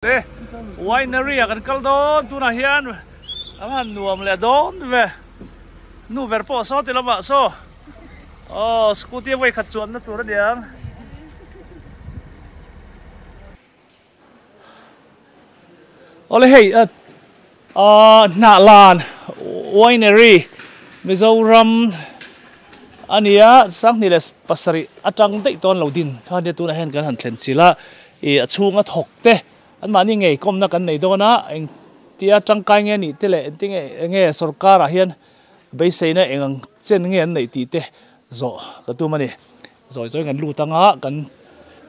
Đây, winery kan kal don tu na hian ang nuam le don ve nu ver po so ti lama so scooty vai khat chuan na tur diang ole hey na lan winery Mizoram ania sang ni les pasari atang dei ton lodin khan de tu na hen kan han thlen chila e achunga thok te an mani ngei komna kan nei dona eng tia tangkai nge ni tele tinge nge sarkar a hian beiseina engang chen nge an nei ti te zo ka tu mani zoi zoi kan lu tanga kan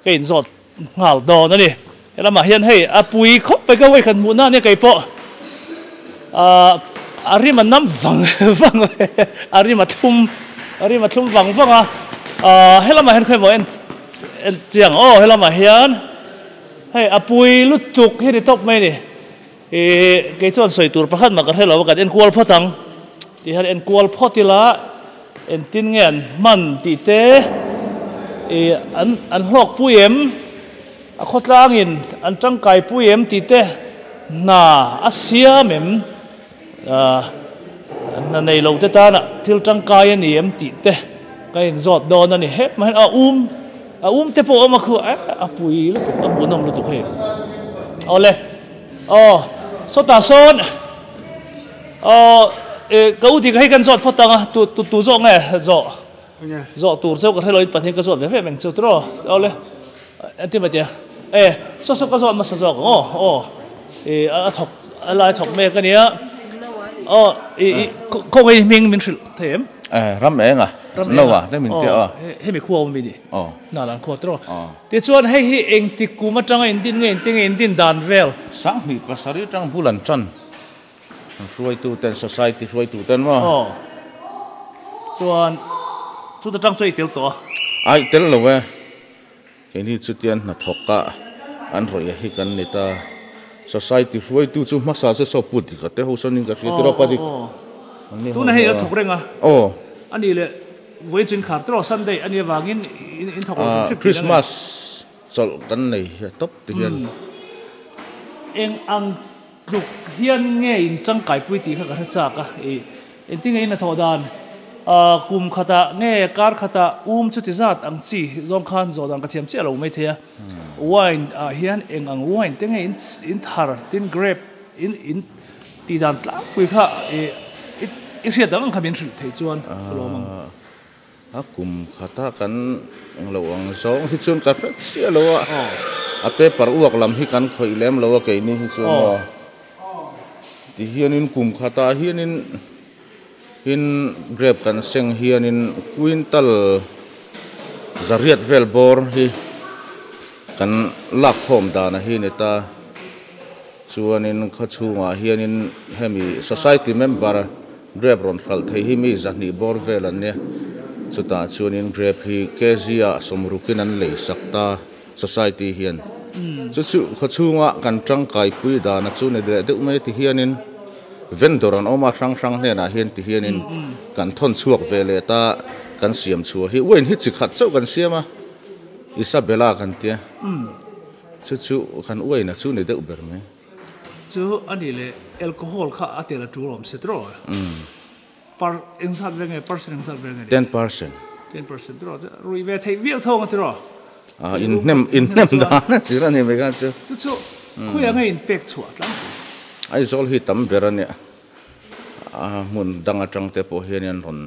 kein zot ngal don ani elama hian hei apui khop pe ka wei kan mu na ne kai po ari man nam wang wang ari ma thum wang wang helama hen khoi mo en chiang helama hian hey apui lutuk hi ri top mai ni ke chon soi tur pakhat ma ka helo ka en kual photang ti har en kual photila en tin ngen man ti te an hlok puem a khotlangin an tangkai puem ti te na asia mem na nei lo te ta na thil tangkai ani em ti te kai zot don ani hep man te po ma khu apui lutuk amunong lutuk he ole so ta son kau ti kai kan zot photanga tu zo nge zo tur zo ka heloi pathin ka zot ve meng chu tro ole antimatia so ka zot ma sa zo a thok alai thok me ka nia ko ngai ming min thil them ram eng no te min te he mi khuwa mi ni na lan khuwa tro ti chuan hei hi eng ti kuma tanga in din dan vel sang ni pasari tang bulan chan ruai tu ten society ruai tu ten ma chuan chu ta tang choi tel to ai tel lo we ke ni chu tian na thoka an roi hi kan ni ta society ruai tu chu ma sa se so put ka te ho sonin ka ti ro pa di tu na hei thok renga ani le voi chin khar tro Sunday ani wangin in thok Christmas sol kan nei top ti hian eng ang luk hian nge in changkai pui ti kha ka cha ka en ting in a thodan kum khata nge kar khata chu ti zat ang chi zong khan zo dang ka thiam che lo mai thea wine hian eng ang wine tenge in thar tin grape in ti dan tla pui kha ria dang khamin thei chuan lomang kum khata kan lo ang song hi chun ka sia lo a paper uak lam hi kan khoi lem lo ke ni hi chu ti hian in kum khata hian in grape kan seng hian in quintal zariat vel bor hi kan lak khom da na hi neta chuan in khachunga hian in hemi society member grape ron khal thei hi mi zahni bor vel an ne chuta chuan in grape hi kezia somrukin an lei sakta society hian chu khachunga kan tangkai pui da na chu ne de mai ti hian in vendor an oma sang ne na hian ti hian in kan thon chuak vele ta kan siam chu hi wen hi chi khat chau kan siama Isabella kan tia chu kan oi na chu ne de ber me chu ani le alcohol kha atela turom setro par insat venge percent insat venge 10% tro rui ve thei vial thong tro in nem da na tira ne me ga chu khuya ngai in pek chuat la ai zol hi tam berania mun danga tang te po hian ron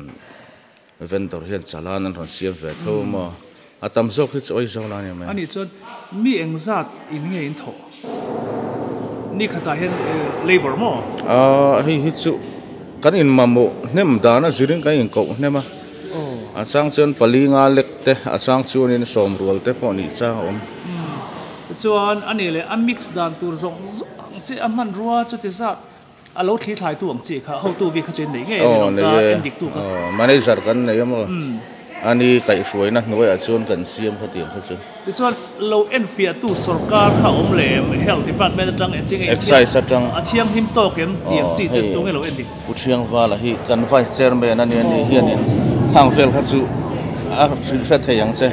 vendor hian chalan an ron siam ve thoma atam zok hi choi zola ne me ani chon mi engzat in nge in tho ni khata hian labor mo hi chu kan in mamo nem dana ziring kai in ko nema achang chon palinga lekte achang chuan in som rual te po ni cha om chuan ani le a mix dan tur zong chi a man ruwa chu ti za a lo thli thlai tu ang chi kha ho tu bi kha chen nei nge ka endik tu ka manager kan nei mo ani kai hruai na noi a chuan kan siam kha tiang kha chu ti chuan lo en fia tu sarkar kha om le health department atang enting exercise atang a thiam him to kem tiang chi te tu nge lo endik uthiang wala hi kan vice chairman ani hian in thang fel kha chu a ri thei yang che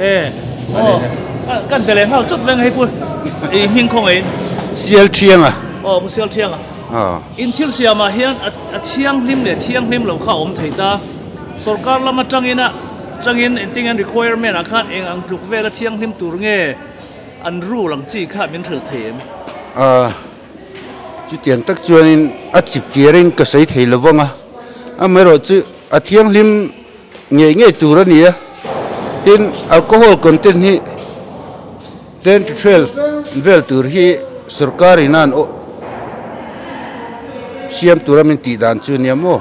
kan tele hau chut veng hei pu hing khong ei sial thiang à musial thiang in thil siama hian a thiang hlim lo kha om theita sarkar lama tangin enting an requirement akhan eng ang tluk vela thiang hlim tur nge an ru lang chi kha min thil them chu tiang tak chuanin a chip chiarin ka sei thei lawanga a mero chu a thiang hlim nge tur ania tin alcohol content hi 10 to 12 vel tur hi sarkari nan o siam turamin ti dan chu niamo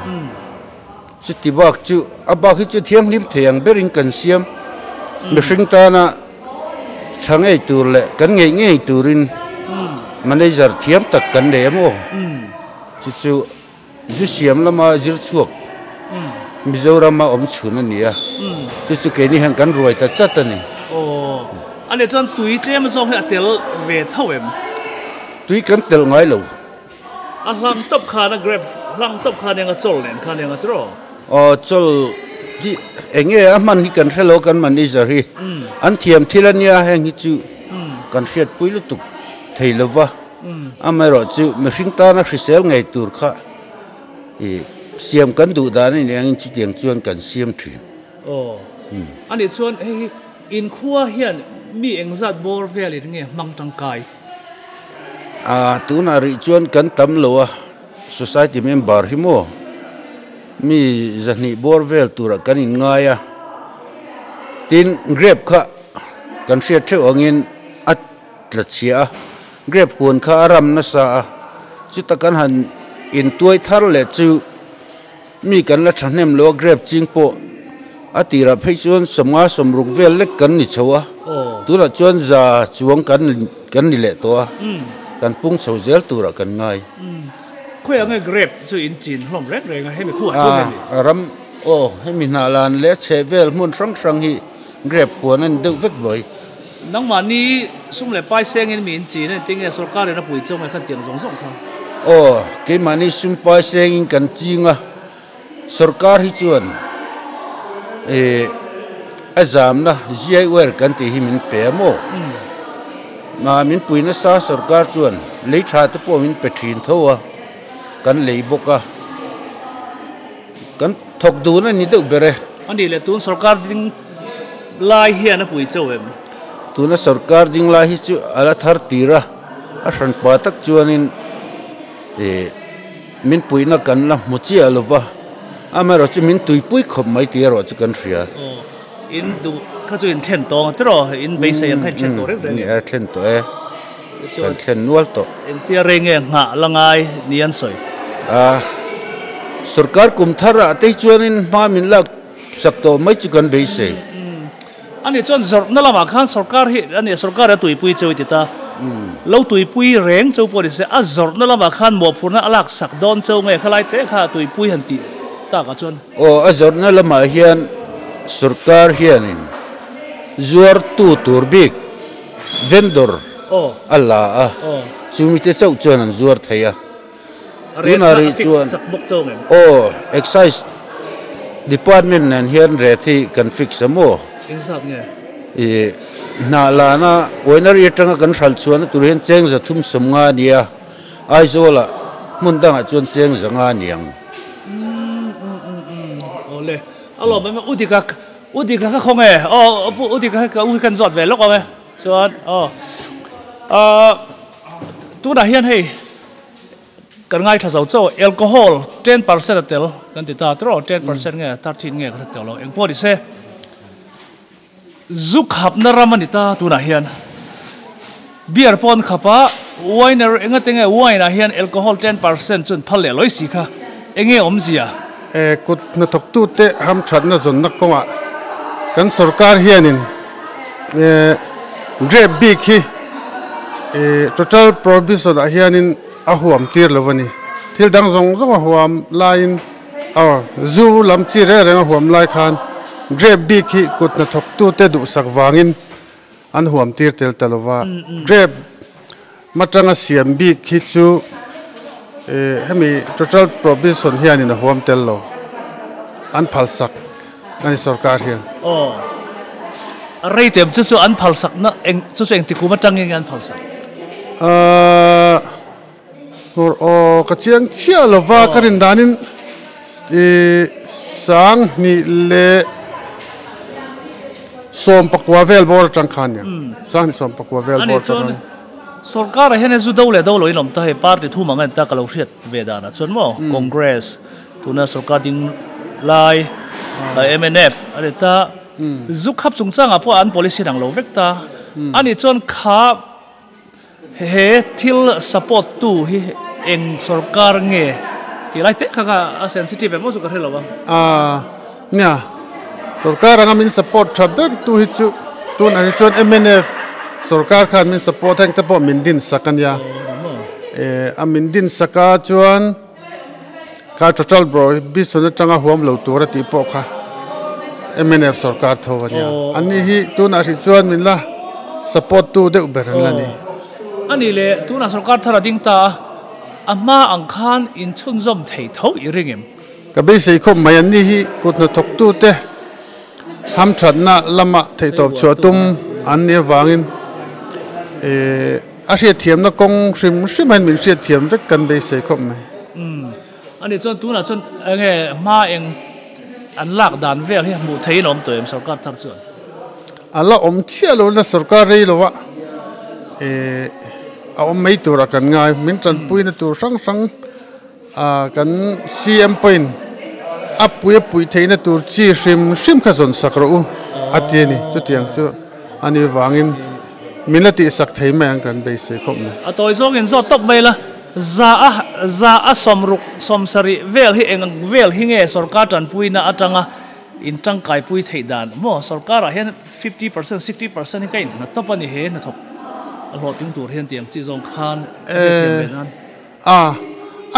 chu tibak chu abak hi chu thiang hlim theyang berin kan siam mihring ta na thangei tur le kan ngei turin manager thiam tak kan le mo chu zu siam lama zir chuak Mizoram ma om chuna nia chu ke ni hang kan roi ta chatani ane chon tui tlem zong he atel ve thawem tui kan tel ngai lo a hlang top kha na grab hlang top kha ne nga chol len kha ne nga tro chol ji enge a man hi kan hello kan manager hi an thiam thilania hang hi chu kan hriat puilu tuk theilowa amero chu mihring ta na hrisel ngai tur kha siam kan du dan ni ang chi tiang chuan kan siam thrin ani chuan hei in khuwa hian mi engzat bor veli nge mang tangkai tuna ri chuan kan tam lowa society member hi mo mi zani bor vel tura kan in ngaya tin grab kha kan hriat theu angin at la chia grab hun kha aram na sa chu takan han in tuai thar le chu mi kan la thahnem lo grab chingpo atira phei chuan samnga somruk vel lek kan ni chowa tuna chuan za chuang kan ni le to kan pung sozel tura kan ngai khoi anga grab chu in chin hlom rek renga hemi khu atun ram hemi na lan le che vel mun sang hi grab huan an deuh vek boi nang mani sum le pai seng in min chin ne tinge sarkar na pui chong khan tiang zong kha ke mani sum pai seng in kan chinga sarkar hi chuan azam na GI wer kan ti himin pemo ma min puina sa sarkar chuan lei tha te po min pethin thowa kan lei boka kan thok du na ni deuh bere ani le tun sarkar ding lai hian na pui chawem tuna sarkar ding lai hi chu ala thar tira a hran pa tak chuanin min puina kan la muchi alova amaro chu min tuipui khop mai ti ro chu kan hria in du kha chu in thlen tong tro in be se yang thlen to rek ni a thlen to kan thlen nual to in tia renge nga langai nian soi sarkar kum thara te chuanin ma min lak sak to mai chu kan be se ani chon zor na lama khan sarkar hi ani sarkar a tuipui cheu ti ta lo tuipui reng cheu pori se a zor na lama khan mo phurna alak sak don cheu nge khalai te kha tuipui han ti ta ka chon azor na lama hian sarkar hianin zuar tu turbik vendor Allah sumite sau chuan an zuar thaya renari chuan sakbok cheu nge excise department nan hian re thi kan fix amo insat nge na lana oinar yetanga kan hral chuan turen cheng za thum samnga nia aizola mundanga chuan cheng zanga niang ole alo ba udika ka khonge udika ka u kan zot ve lok ame chuan tu da hian hei kan ngai thasau chaw alcohol 10% atel kan ti ta tro 10% nge 13 nge kha telo eng pori se zuk hap na ramanita tu na hian beer pon khapa winer enga tenge wine a hian alcohol 10% chun phale loi si kha enge omzia kut na thok tu te ham that na zon na konga kan sarkar hianin grab big hi total provision a hianin a huam tir lovani thil dang zong zong a huam line zu lam chi re renga huam lai khan grab big hi kut na thok tu te du sak wangin an huam tir tel talova grab matanga siam big hi chu hemi total provision hianin a huam tel lo an phalsak ani sarkar hian rei tem chu an phalsak na eng chu eng tikuma tangin an phalsak o ka chiang chia lova ka rin danin sang ni le som pakwa vel bor tang khan ya sang ni som pakwa vel bor tang sarkar hian zu do le do loi lom ta he party thu mangan ta kalo hriat ve dana chon mo congress tuna sarkar ding lai MNF ani ta zu khap chung changa po an policy rang lo vekta ani chon kha he thil support tu hi eng sarkar nge ti lai te kha a sensitive mo zu ka helo ba nya sarkar ang min support thaber tu hi chu tun ani chon MNF sarkar khan min support hang ta po min din sakanya amin din saka chuan ka total bro bisun tanga huam lo tur ti po kha MNF sarkar thawanya ani hi tun ari chuan min la support tu de uberan la ni ani le tuna sarkar thara ding ta ama ang khan in chun zom thei tho I ringem ka be sei khom mai ani hi kutna thok tu te ham thatna lama thei top chuatum an ne wangin a hriat thiam na kong hrim han min hriat thiam vek kan be sei khom mai ani chon tuna chon nge ma eng an lak dan vel hi mu thei nom toem sarkar thar chuan ala om chia lo na sarkar rei lo wa a om mai tur kan ngai min tran pui na tur sang kan CM point apui thei na tur chi hrim kha zon sakro u atiani chu tiang chu ani wangin minati sak thei mai ang kan be se khom na atoi zong in zot top mai la za a som sari vel hi eng vel hi nge sarkar tan pui na atanga in tang kai pui thei dan mo sarkar a hian 50% 60% hi kain na top ani he na thok a lo ting tur hian tiang chi zong khan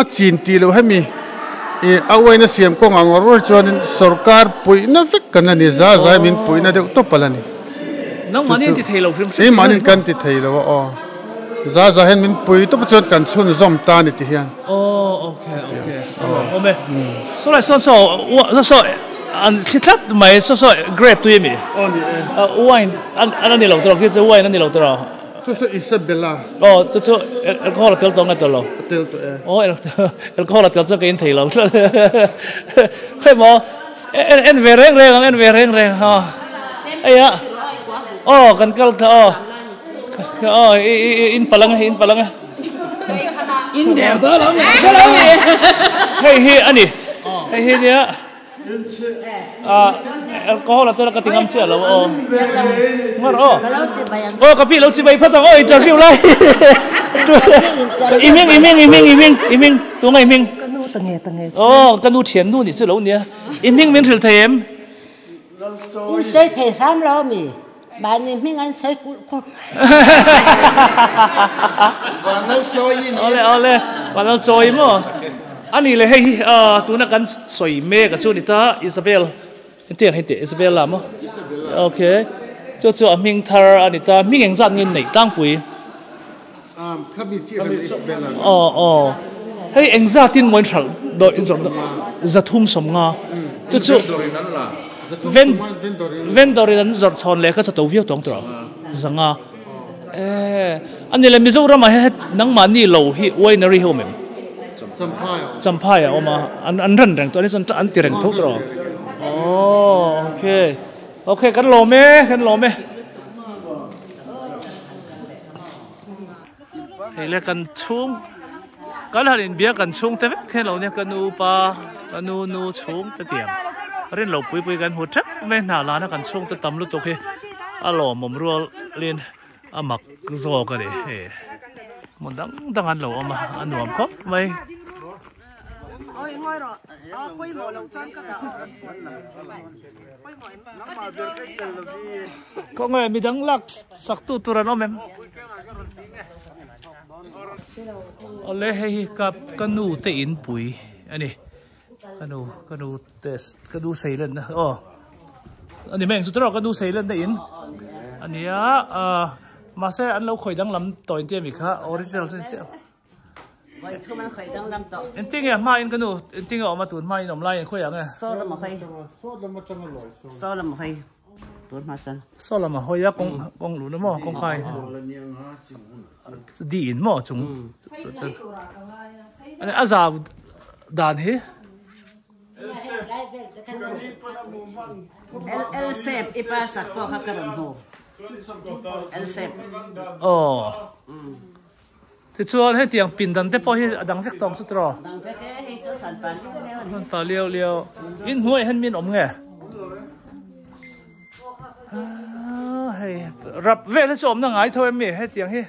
a chin ti lo hemi awaina siam ko ngor chuan sarkar pui na vek kan ani za min pui na de to palani nang mani ti thei lo hrim manin kan ti thei lo za hen min pui to chuan kan chun zom ta ni ti hian okay ome so an thitlat mai so grape tu yemi wine an ni lo tro ki wine an ni lo tro so Isabella so alcohol tel tong na to lo tel to alcohol tel so kein thei lo khoi mo en vereng ha aya kan kal in palang in der đó lắm hey ani hey dia alcohol là tôi là cái tiếng âm chưa là ngon kapi lâu chỉ bay phát tao interview lại iming tụi mày iming cái nu tiền nu thì sự lâu nhỉ iming mình thử thầy em chơi thầy sám lo mì bạn nên mình ăn chơi cút ole bạn nó chơi mà anh ấy là hey tụi nó cần soi mê cái chỗ này ta Isabel tiếng hay tiếng Isabel làm không ok cho mình thar anh ta mình hiện ra nhìn này tăng bùi hey anh ra tin muốn thằng đội rồi ra thum sầm nga cho vendor dan zor chon le kha chato viau tong tro zanga ani le Mizoram ma nang mani lo hi winery ho mem champaya oma an ran rang to ni son an ti reng tho tro okay kan lo me he le kan chung kan halin bia kan chung te khe lo ne kan u pa kan nu chung te tiang rin lo pui kan hu thak me na la na kan chung te tam lu to he alo mom rual lin amak zo ka de he mon dang an lo ama anuam ko mai ôi ngồi rồi quay bộ lâu chân cái đó có người mi dang lak sak tu turan om em ole hei kap kanu te in pui ani kanu test kanu sailen na ani meng sutro kanu sailen te in ani ma se an lo khoi dang lam toin te mi kha original sen che vậy không ăn khởi đang làm tàu en ting ya ma in kanu en ting o ma tun ma in om lai khoi yang so là một khay so là một khay tuần mà chân sao là mà hồi á con lũ nó mò con khai đi in mò chúng anh ấy azar đàn hết el sep ipa sak po hakaron ho el sep thì chuan hết tiếng pin đàn thế po hết đằng phép tông chút rồi đang về cái hay chỗ sản phẩm Hàn pa liêu in huay hen min om nghe hay rap về thế chôm na ngai thôi em hết tiếng he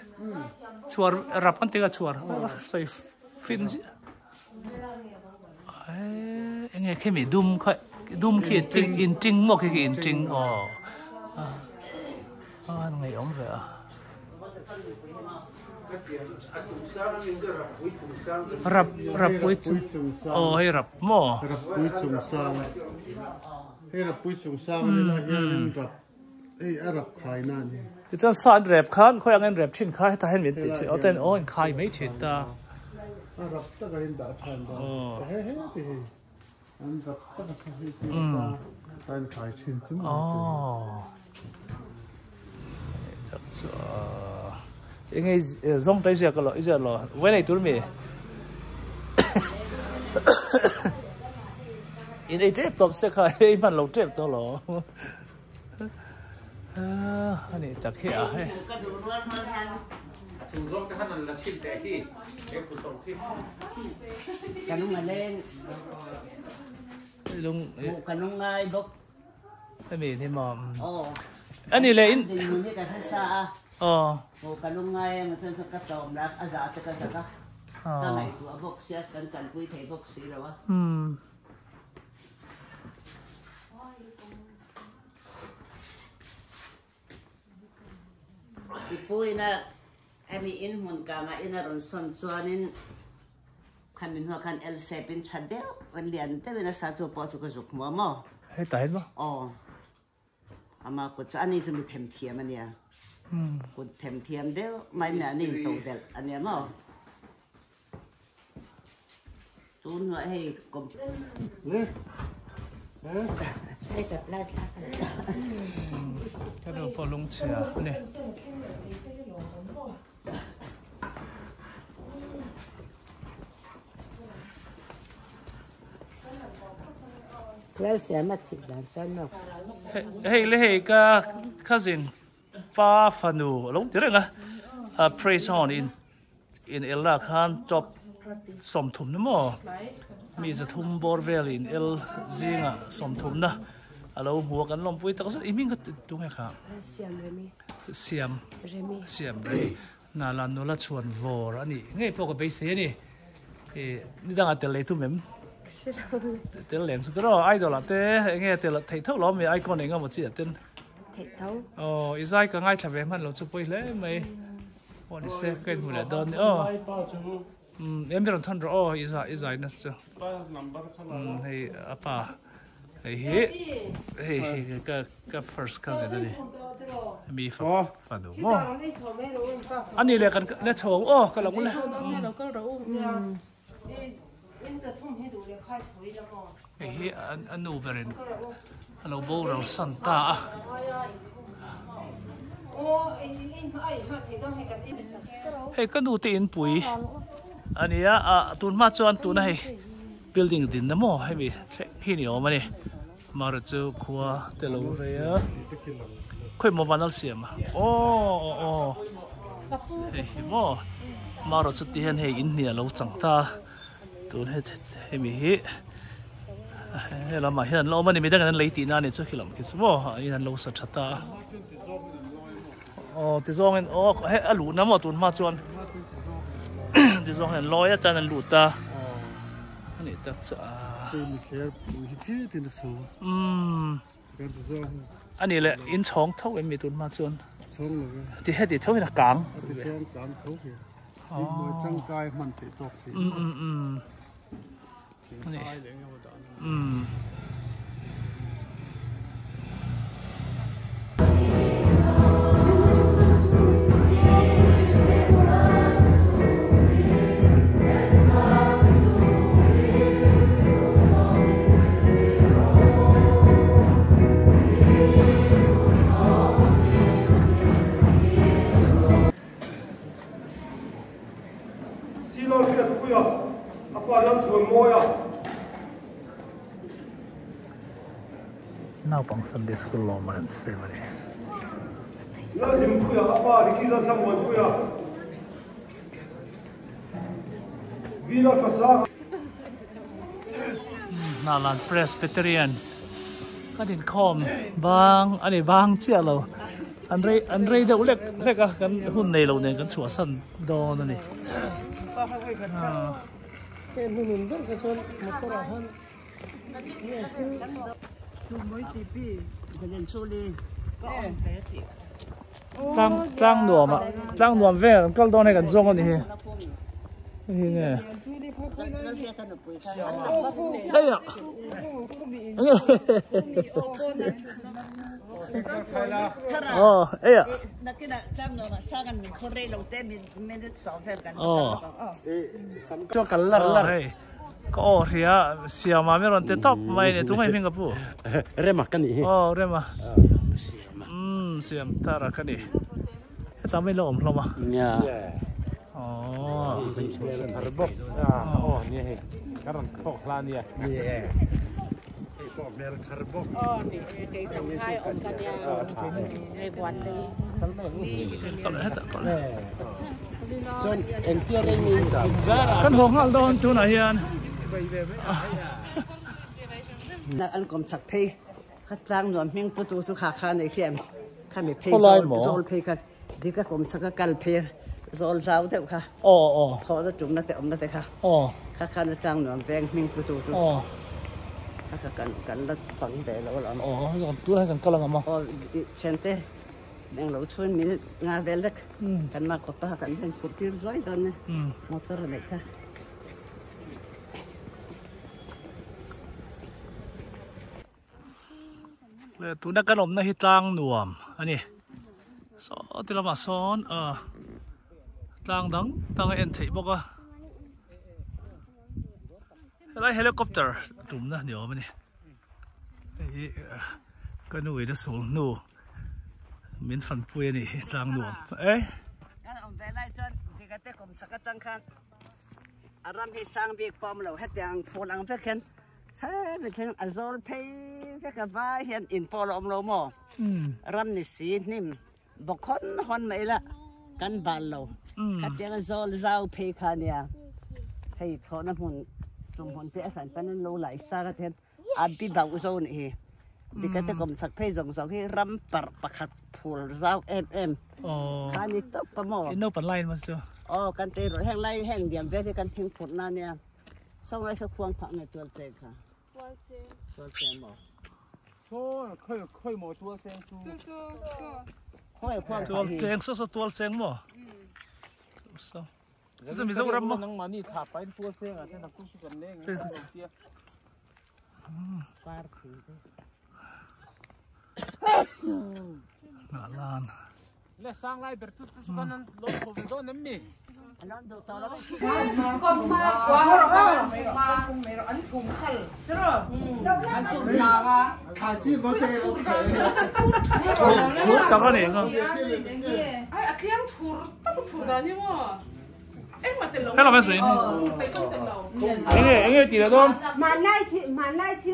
chuar rap ăn tiếng chuar say fin gì nghe cái mi dum khi trinh in trinh một cái in trinh ngày ông về rap bụi chung hay rap mò rap bụi chung sang hay rap bụi chung sang này là hiện rap hay rap khai nan thì cho san rap khan khoi anh rap chin khai ta hen mit ti ở tên anh khai mấy chuyện ta rap ta cái hiện đã thành đó hay thì anh rap ta cái hiện anh khai chin chung chắc so anh ấy giống tới giờ cái giờ lo với này tôi mới in ấy trip top sẽ khai mà lâu trip to lo anh ấy chắc hiểu hay chúng giống cái hắn là chim té khi cái cuộc sống khi cái lúc mà lên lúc cái lúc ngay bốc cái gì thì mà anh ấy lên thì những cái xa cái lúc ngay mà chân cái tôm là giá cái cái này của bốc xếp cần cần quý thế bốc xí rồi Ipui na ami in hun kama ina ron son chuanin khamin ho khan L7 chade wan lian te na sa chu po chu ka zuk mo mo hay tại đó ama ko cha ani chu mi them thiam ania ko them thiam de mai na ni to del ania mo tun ho hey kom le hay tập lại cái đồ phô lung chia này Well, xem mà thịt đàn chân nào. Hey, cái cousin pa fanu lúc thế này à praise on in Ella Khan top som thum nữa mà mi sẽ thum bor vel in El zinga som thum na alo mua kan lom pui tak sa iming ka tung he kha siam re na lan no la chuan vor ani ngei po ka be se ni ni dang atel le tu mem tel lem su ro idol ate nge tel thei thau lo mi icon nga mo chi aten thei thau izai ka ngai thabe man lo chu poi le mai on se kai mu la don em biết thằng đó izai na chu hey apa hey cái first cousin đó đi mi fa đồ mo anh đi lại cần lại chồng cái lòng này hey anh nu berin alo bố rồi santa hey cái nu tiền bụi anh ấy tuần mà cho anh tuần này building din na mo hay bị hi ni oma ni mar chu khua te lo ve a khoi mo vanal siam hey mo mar chu ti hen he in ni lo chang ta tun he mi hi he la ma hian lo mani mi da kan lei ti na ni chu khilom ki chu mo hian lo sa thata ti zong en he alu na mo tun ma chuan ti zong en loya ta nan lu ta này ta sợ anh ấy là in chong thâu em bị tuôn ma chuan thì hết thì thâu là cám trăng cài mặn thì tóc xí nào bằng Sunday school lo mà xem vậy nào là Presbyterian cái điện com bang anh ấy bang chia lâu anh rây đâu lek à cái hôm nay lâu này cái chùa sân đo nữa này trang nuông về cái đo này cái giống anh này nghe đây à ấy à cho cả lật có thì à xia mà mấy lần tết top mày này tụi mày phim gặp bu rem à cái này rem à xia ta ra cái này taoไม่lom lom à harbokนี่การันพอกลานี่พอกเมลฮarbok ไก่ตรงไทยออกกันยาวในวันนี้ส่วนเอ็นเทียได้มีกันหงหัลโดนตัวไหนยันนักอันกรมสักเพย์ขัดล้างหนวดเมียงประตูสุขาคาในเขียนข้ามีเพย์โซลเพย์ค่ะดีก็กรมสักกัลเพย์โซลสาวเท่าค่ะพอจะจุ่มนั่นแต่อมนั่นแต่ค่ะข้าข้าในล้างหนวดแวงเมียงประตูข้ากันแล้วฝังแต่แล้วหรอตัวให้กันก็ลังมาเช่นเต้ยังเราชวนมีงานเดลกกันมากกว่าป้ากันเส้นขุดที่ร้อยตอนนี้มอเตอร์เล็กค่ะตัวนักการอมในฮิตางหน่วมอันนี้สอที่เรามาซ้อนตางดังเอ็นไทยบอกว่าอะไรเฮลิคอปเตอร์จุ่มนะเดี๋ยวมันนี่ก็หน่วยจะสูงหนูมินฟันปุยนี่ตางหน่วมการอมแต่ไรจนดีกันเต้กรมสักจังคันอารมณ์ที่สร้างบีกปอมเราให้แต่งโฟลังเพื่อเข็นใช่เป็นเช่นอัลโซลเพย์ก็กับว่าเห็นอินพอลอมโลโมรำนิสีนิ่มบอกคนไม่ละกันบาลเราขัดยังอัลโซลเจ้าเพย์คานียให้เขาน้ำหุ่นจุ่มหุ่นเพื่อสันเป็นโลไหลซากันเห็นอับบีบ่าวโซนเฮดิกันแต่กรมสักเพย์สองที่รำปะประคัดพูลเจ้าคานีตบประโมอินโนปันไลน์มาสิกันเตะรถแห้งไล่แห้งเดียมเวทีกันทิ้งผลนั่นเนี่ยส่งไรสักพวงผักในตัวเจ๊ค่ะตัวเจ๊หมอค่อยหมอตัวเจ๊ค่อยควงตัวเจ๊งสู้ตัวเจ๊งหมอจะมีสักรำมั้งนั่งมานี่ขับไปตัวเจ๊งอ่ะฉันนักกู้ชีกันเล่งปาร์ตี้น่าล้านและสร้างไรเบอร์ตุสกันนั้นลงผมโดนน้ำมีนั่นดูตอนเราก็มากว่ามาไม่รู้อันกุ้งขัลใช่หรออันสุดยาว่าขาจีบเตะเราเตะทุกตะกันเองครับไอ้เทียมถูกต้องถูกกันนี่มั้งมาเตะลงให้เราไปสิไปก้นเตะลงเอ็งจีละต้นมาไล่ที่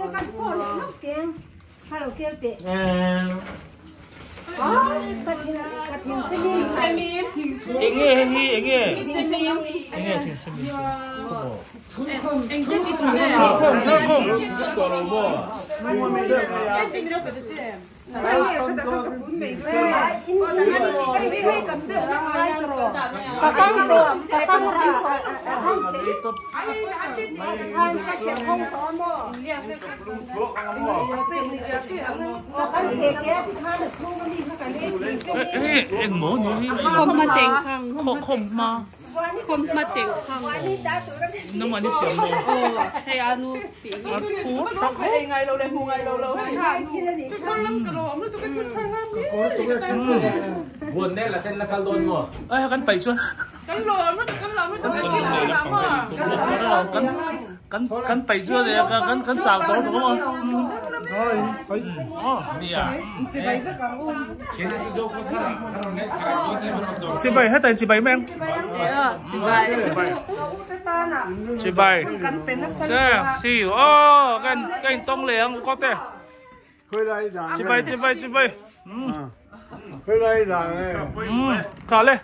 แล้วกันโซ่เลยน้องเก่งฮัลโหลเกี่ยวเตะกระถิ่นสมิมเอ็งจะติดตัวเนี่ยตัวเราบ่ติดไม่ได้ก็จะเจ็บแล้วเนี่ยถ้าแต่ก็กระฟุ้งไม่ได้อินไม่ให้กันเดือดอะไรหรอกตั้งเสียห้องซ้อมบ่ตั้งเสียแก่ที่ข้าเนี่ยทุ่งมันดีมากกันนี่เอ็งหมูนี่คมมาเต็งข้างคมมาเต็งข้างน้ำมันนี่เสียงโมให้อานุตีหูต้องให้ไงเราเลยหูไงเราให้ทานก็ล้ำกระโหลกแล้วต้องไปช่วยงานนี้วนได้ละเส้นละกันโดนหมดกันไปช่วยกันหลอนไม่ต้องกินอะไรนะว่ากันไปช่วยเลยกันสาวตัวถูกมั้ยนี่อ่ะจีบไปก็กังวลจีบไปให้แต่จีบไปแม่งจีบไป chị bay thế xì ô cái tông liền có thể chị bay khơi đây là cả lên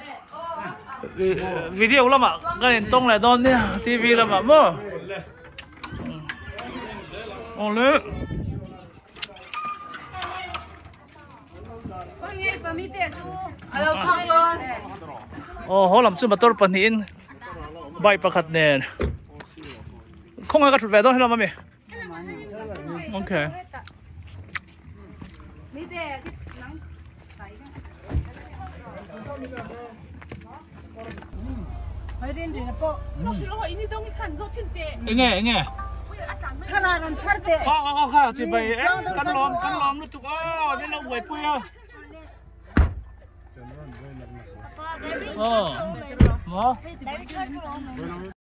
video lắm ạ cái tông này đón đi TV lắm ạ mơ ô lệ họ làm sao mà tôi bận hin bay bạc hạt nè không ai có chút vẻ đó hay là mày ok nghe 하나는 팔 때. chị bay cắn lom nó tụi nên nó quậy pui à